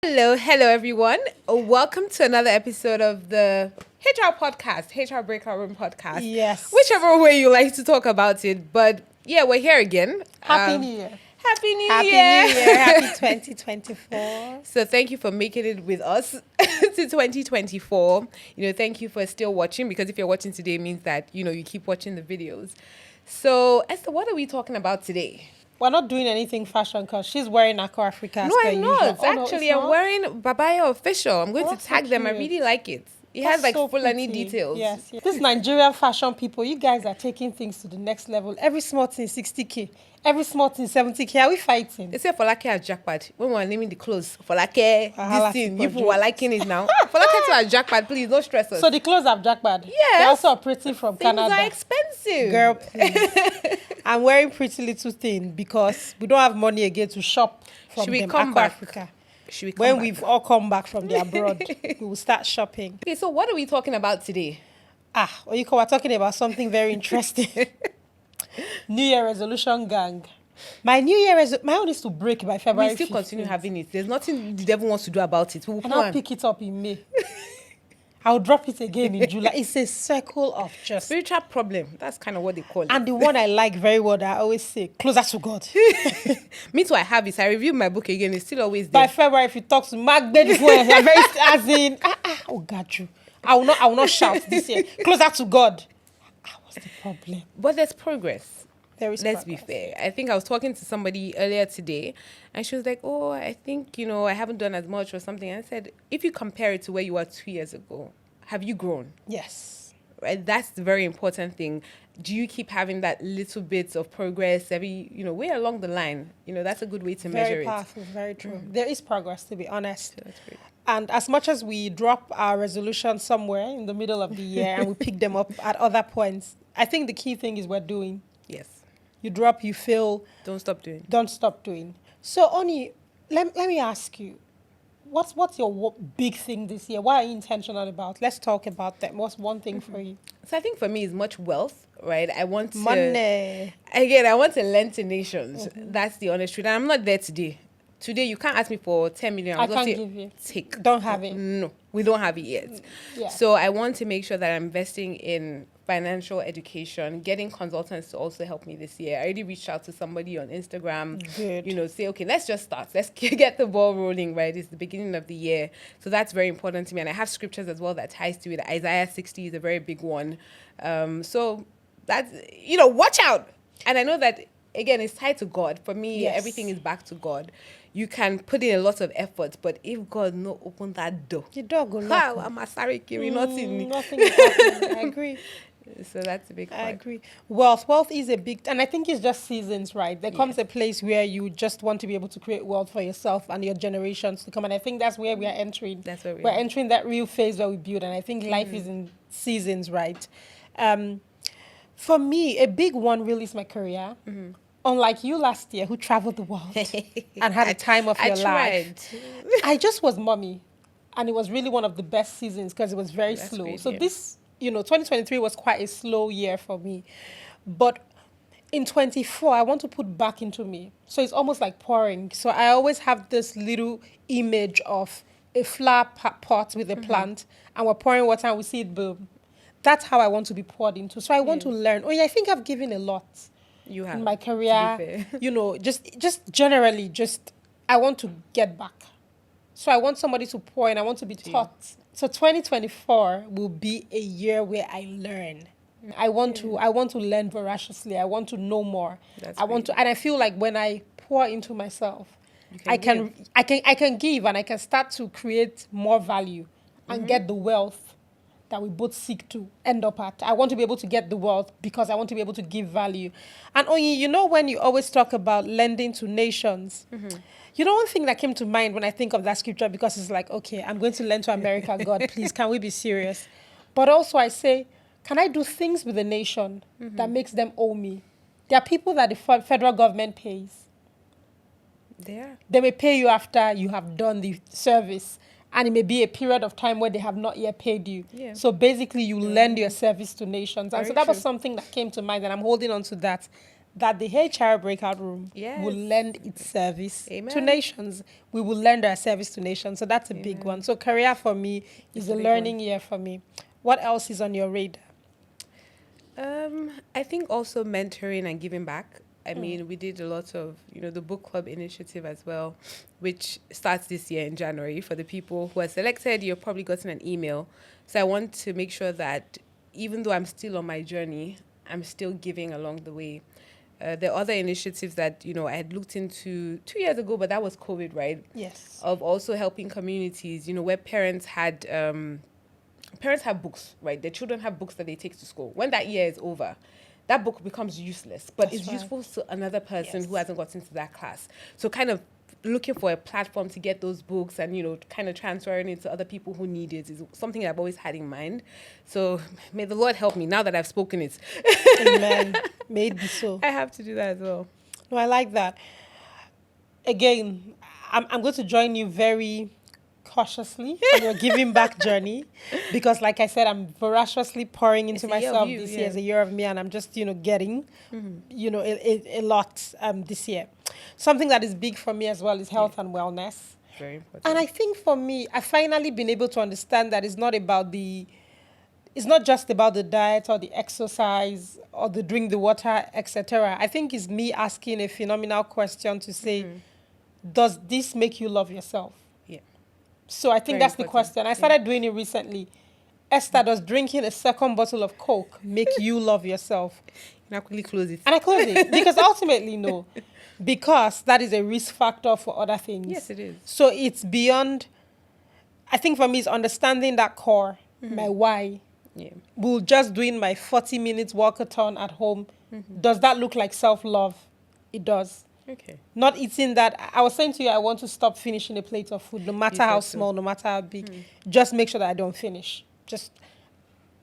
Hello everyone. Welcome to another episode of the HR podcast, HR Breakout Room podcast. Yes. Whichever way you like to talk about it. But yeah, we're here again. Happy New Year. Happy New Happy Year. New Year. Happy 2024. So thank you for making it with us to 2024. Thank you for still watching, because if you're watching today, it means that, you keep watching the videos. So Esther, what are we talking about today? We're not doing anything fashion because she's wearing Aqua Africa. No, I'm not. Actually, I'm wearing Babaya Official. I'm going to tag them. I really like it. It has like Fulani details. Yes. This Nigerian fashion people, you guys are taking things to the next level. Every small thing 60K. Every small thing 70K. Are we fighting? They say Folake has jackpot. When we were naming the clothes, Folake, this thing, people were liking it now. Folake to a jackpot, please, no stress us. So the clothes have jackpot? Yes. They're also pretty from Canada. Things are expensive. Girl, please. I'm wearing pretty little thing because we don't have money again to shop from Should we them, come Aqua back? Africa. When we've all come back from the abroad, we will start shopping. Okay, so what are we talking about today? We're talking about something very interesting. New Year resolution gang. My own is to break by February 15th. We still continue having it. There's nothing the devil wants to do about it. And I'll pick it up in May. I'll drop it again in July. It's a circle of just... spiritual problem. That's kind of what they call it. And the one I like very well that I always say, closer to God. Me too, I have it. I reviewed my book again. It's still always there. By February, if you talk to Mark before, I'm very... As in... oh, God, you. I will not shout this year. Closer to God. What's the problem? But there's progress. Let's be fair. I think I was talking to somebody earlier today, and she was like, oh, I think, I haven't done as much or something. And I said, if you compare it to where you were 2 years ago, have you grown? Yes. Right? That's the very important thing. Do you keep having that little bit of progress every, way along the line? That's a good way to measure it. Very powerful, very true. There is progress, to be honest. That's great. And as much as we drop our resolutions somewhere in the middle of the year and we pick them up at other points, I think the key thing is we're doing. Yes. You drop, you fail. Don't stop doing. Don't stop doing. So, Oni, let me ask you, what's your big thing this year? What are you intentional about? Let's talk about that. What's one thing for you? So I think for me is much wealth, right? I want to... Money. Again, I want to lend to nations. That's the honest truth. And I'm not there today. Today, you can't ask me for 10 million. I can't give you. Take. Don't have it. No, we don't have it yet. Yeah. So I want to make sure that I'm investing in financial education, getting consultants to also help me this year. I already reached out to somebody on Instagram. Good. Say, okay, let's just start. Let's get the ball rolling, right? It's the beginning of the year. So that's very important to me. And I have scriptures as well that ties to it. Isaiah 60 is a very big one. So that's, watch out. And I know that, again, it's tied to God. For me, Yes. Everything is back to God. You can put in a lot of effort, but if God no open that door, The dog will knock. I'm a sorry, Kiri, nothing. Nothing is happening. I agree. So that's a big part. I agree. Wealth is a big, and I think it's just seasons, right? There comes a place where you just want to be able to create wealth for yourself and your generations to come. And I think that's where we are entering. That's where we're entering that real phase where we build. And I think life is in seasons, right? For me, a big one really is my career. Unlike you last year, who traveled the world and had a time of your life. I just was mommy. And it was really one of the best seasons because it was very slow. Great, so yeah. this, 2023 was quite a slow year for me. But in 24, I want to put back into me. So it's almost like pouring. So I always have this little image of a flower pot with a plant, and we're pouring water and we see it bloom. That's how I want to be poured into. So I want to learn. I think I've given a lot. You have. In my career, To be fair. just generally, I want to get back. So I want somebody to pour in. I want to be taught. So 2024 will be a year where I learn. I want to learn voraciously. I want to know more. And I feel like when I pour into myself, I can give, and I can start to create more value and get the wealth that we both seek to end up at. I want to be able to get the wealth because I want to be able to give value. And Onyi, when you always talk about lending to nations, one thing that came to mind when I think of that scripture, because it's like, okay, I'm going to lend to America, God, please, can we be serious? But also I say, can I do things with the nation that makes them owe me? There are people that the federal government pays. They may pay you after you have done the service. And it may be a period of time where they have not yet paid you. Yeah. So basically, you lend your service to nations. And Very so that was true. something that came to mind, and I'm holding on to that. that the HR Breakout Room will Yes. lend its service to Amen. nations. We will lend our service to nations. So that's a big Amen. one. So career for me is It's a a big one. learning year for me. What else is on your radar? I think also mentoring and giving back. I mean, we did a lot of, the book club initiative as well, which starts this year in January. For the people who are selected, you've probably gotten an email. So I want to make sure that even though I'm still on my journey, I'm still giving along the way. There are other initiatives that, I had looked into 2 years ago, but that was COVID, right? Yes. Of also helping communities, where parents have books, right? Their children have books that they take to school. When that year is over, that book becomes useless, but That's it's right. useful to another person who Yes. hasn't gotten to that class. So kind of looking for a platform to get those books and, kind of transferring it to other people who need it is something I've always had in mind. So may the Lord help me now that I've spoken it. Amen. May it be so. I have to do that as well. No, I like that. Again, I'm going to join you very cautiously on your giving back journey because, like I said, I'm voraciously pouring into It's a year of myself. you, This yeah. year is a year of me, and I'm just, getting, a lot this year. Something that is big for me as well is health and wellness. Very important. And I think for me, I've finally been able to understand that it's not just about the diet or the exercise or the drink the water, etc. I think it's me asking a phenomenal question to say, does this make you love yourself? Yeah. So I think Very that's the important. question. I started doing it recently. Esther, does drinking a second bottle of Coke make you love yourself? Now quickly close it. And I close it because ultimately, no, because that is a risk factor for other things. Yes, it is. So it's beyond, I think for me, it's understanding that core, my why. Yeah. Will just doing my 40 minutes walkathon at home, does that look like self-love? It does. Okay. Not eating that. I was saying to you, I want to stop finishing a plate of food, no matter You how said so. small, no matter how big. Just make sure that I don't finish.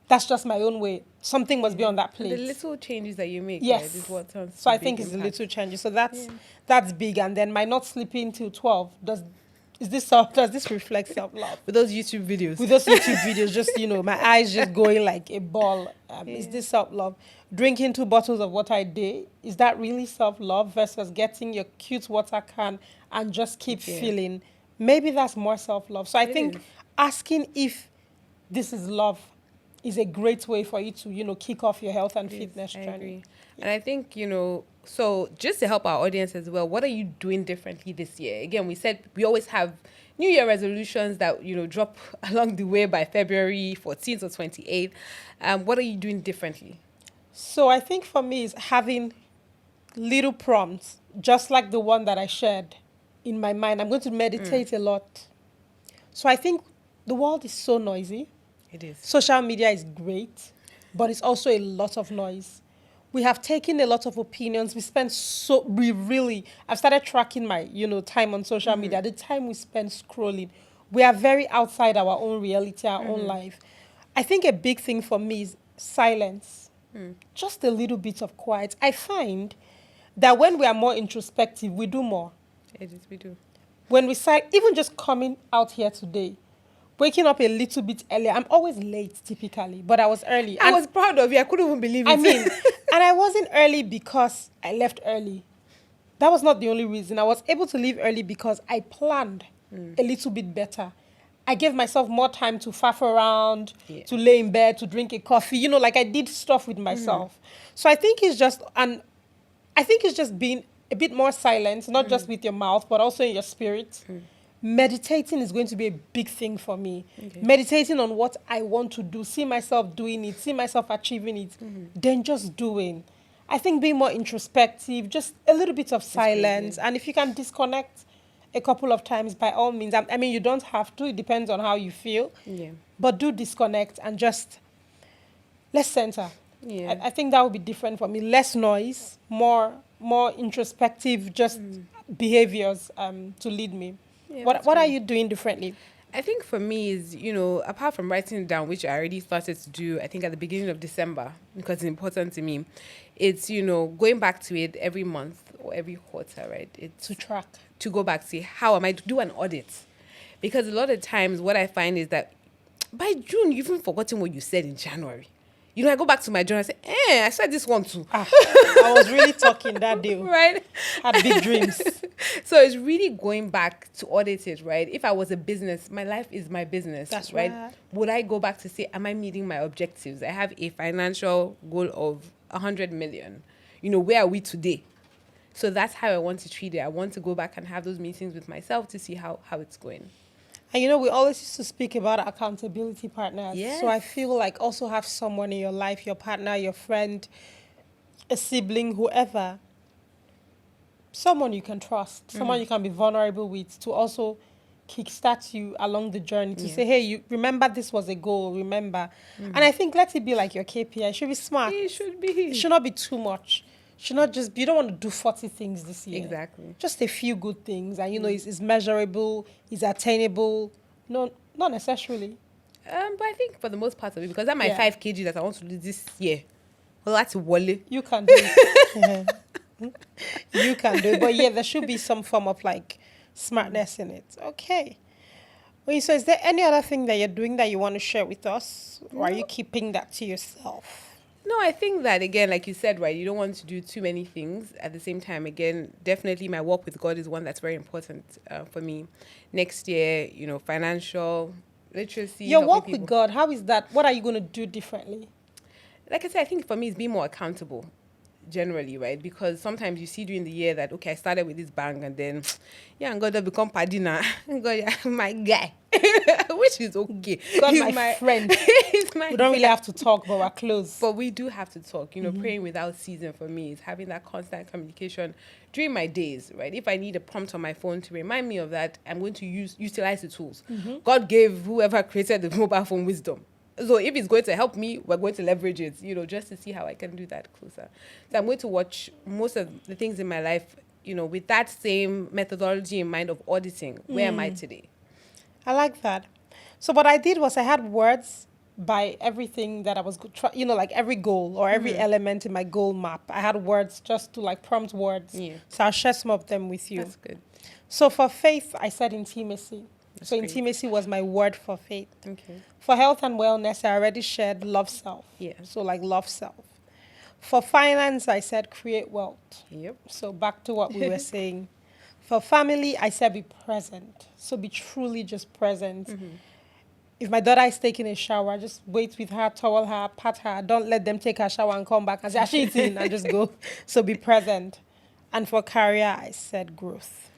That's just my own way. Something must be on that And plate. the little changes that you make, Yes. right, is what turns So to I big think it's the impact. little changes. So that's big. And then my not sleeping till 12. Does this reflect self-love? With those YouTube videos. With those YouTube videos, just, my eyes just going like a ball. Is this self-love? Drinking 2 bottles of water a day, is that really self-love versus getting your cute water can and just keep Yeah. filling? Maybe that's more self-love. So I It think is. asking if this is love is a great way for you to, kick off your health and It is. fitness I journey. agree. And I think, so just to help our audience as well, what are you doing differently this year? Again, we said we always have New Year resolutions that, drop along the way by February 14th or 28th. What are you doing differently? So I think for me is having little prompts, just like the one that I shared in my mind. I'm going to meditate a lot. So I think the world is so noisy. It is. Social media is great, but it's also a lot of noise. We have taken a lot of opinions. I've started tracking my, time on social media, the time we spend scrolling. We are very outside our own reality, our own life. I think a big thing for me is silence. Just a little bit of quiet. I find that when we are more introspective, we do more. It is, we do. When we even just coming out here today, waking up a little bit earlier. I'm always late typically, but I was early. I was proud of you. I couldn't even believe it. I mean, and I wasn't early because I left early. That was not the only reason. I was able to leave early because I planned a little bit better. I gave myself more time to faff around, to lay in bed, to drink a coffee. Like I did stuff with myself. So I think it's just being a bit more silent, not just with your mouth, but also in your spirit. Meditating is going to be a big thing for me. Okay. Meditating on what I want to do, see myself doing it, see myself achieving it, then just doing. I think being more introspective, just a little bit of silence. And if you can disconnect a couple of times, by all means. I mean, you don't have to. It depends on how you feel. Yeah. But do disconnect and just let's center. Yeah. I think that would be different for me. Less noise, more introspective, just behaviors to lead me. Yeah, what are you doing differently? I think for me is, apart from writing it down, which I already started to do, I think at the beginning of December, because it's important to me, it's, going back to it every month or every quarter, right? It's To track. To go back, see how am I to do an audit? Because a lot of times what I find is that by June, you've even forgotten what you said in January. I go back to my journal, I say, I said this one too. I was really talking that day. Right? Had big dreams. So it's really going back to audit it, right? If I was a business, my life is my business. That's right. right. Would I go back to say, am I meeting my objectives? I have a financial goal of 100 million. Where are we today? So that's how I want to treat it. I want to go back and have those meetings with myself to see how it's going. And we always used to speak about accountability partners. Yes. So I feel like also have someone in your life, your partner, your friend, a sibling, whoever, someone you can trust, someone you can be vulnerable with to also kickstart you along the journey to say, hey, you remember this was a goal, remember. And I think let it be like your KPI. It should be smart. It should be. It should not be too much. Should not just you don't want to do 40 things this year. Exactly. Just a few good things. And it's measurable, it's attainable. No, not necessarily. But I think for the most part of it, because that's my 5 kg that I want to lose this year. Well, that's Wale. You can do it. You can do it. But there should be some form of smartness in it. Okay. Well, so is there any other thing that you're doing that you want to share with us? Or are you keeping that to yourself? No, I think that, again, like you said, right, you don't want to do too many things at the same time. Again, definitely my walk with God is one that's very important for me. Next year, financial literacy. Your walk with God, how is that? What are you going to do differently? Like I said, I think for me, it's being more accountable generally, right? Because sometimes you see during the year that, okay, I started with this bang and then, and God will become padina. God, my guy, which is okay. God, he's my friend. He's my we don't really have to talk, but we're close. But we do have to talk. Praying without ceasing for me is having that constant communication during my days, right? If I need a prompt on my phone to remind me of that, I'm going to utilize the tools. God gave whoever created the mobile phone wisdom. So if it's going to help me, we're going to leverage it, just to see how I can do that closer. So I'm going to watch most of the things in my life, with that same methodology in mind of auditing. Where am I today? I like that. So what I did was I had words by everything that I was, like every goal or every element in my goal map. I had words just to prompt words. Yeah. So I'll share some of them with you. That's good. So for faith, I said intimacy. That's so great. Intimacy was my word for faith. Okay. For health and wellness, I already shared love self. Yeah. So love self. For finance, I said create wealth. Yep. So back to what we were saying. For family, I said be present. So be truly just present. If my daughter is taking a shower, just wait with her, towel her, pat her. Don't let them take her shower and come back and say, she's eating, and just go. So be present. And for career, I said growth.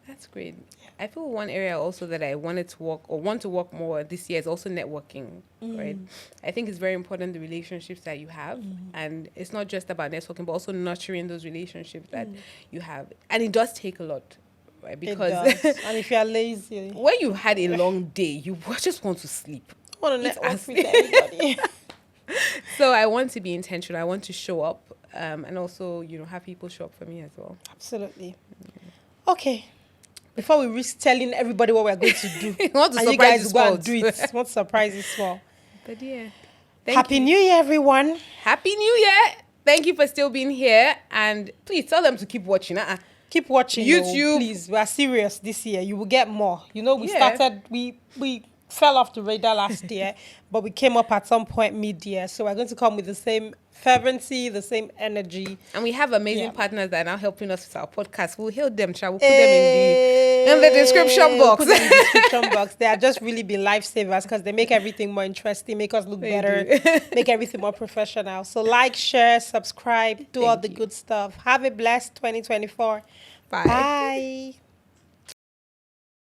That's great. I feel one area also that I want to work more this year is also networking, right? I think it's very important, the relationships that you have. And it's not just about networking, but also nurturing those relationships that you have. And it does take a lot, right? Because it does. And if you're lazy, when you had a long day, you just want to sleep. I want to network with everybody. So I want to be intentional. I want to show up and also, have people show up for me as well. Absolutely. Okay. Before we risk telling everybody what we're going to do, want to and you guys go and do it. Want to surprise you small. But yeah. Happy New Year, everyone. Happy New Year. Thank you for still being here. And please tell them to keep watching. Keep watching. YouTube. Please, we are serious this year. You will get more. We started, we fell off the radar last year, but we came up at some point mid-year. So we're going to come with the same fervency, the same energy. And we have amazing partners that are now helping us with our podcast. We'll hail them, shall we? We'll put them in the description box. Put them in the description box. They are just really been lifesavers because they make everything more interesting, make us look better, make everything more professional. So share, subscribe, do all the good stuff. Have a blessed 2024. Bye. Bye.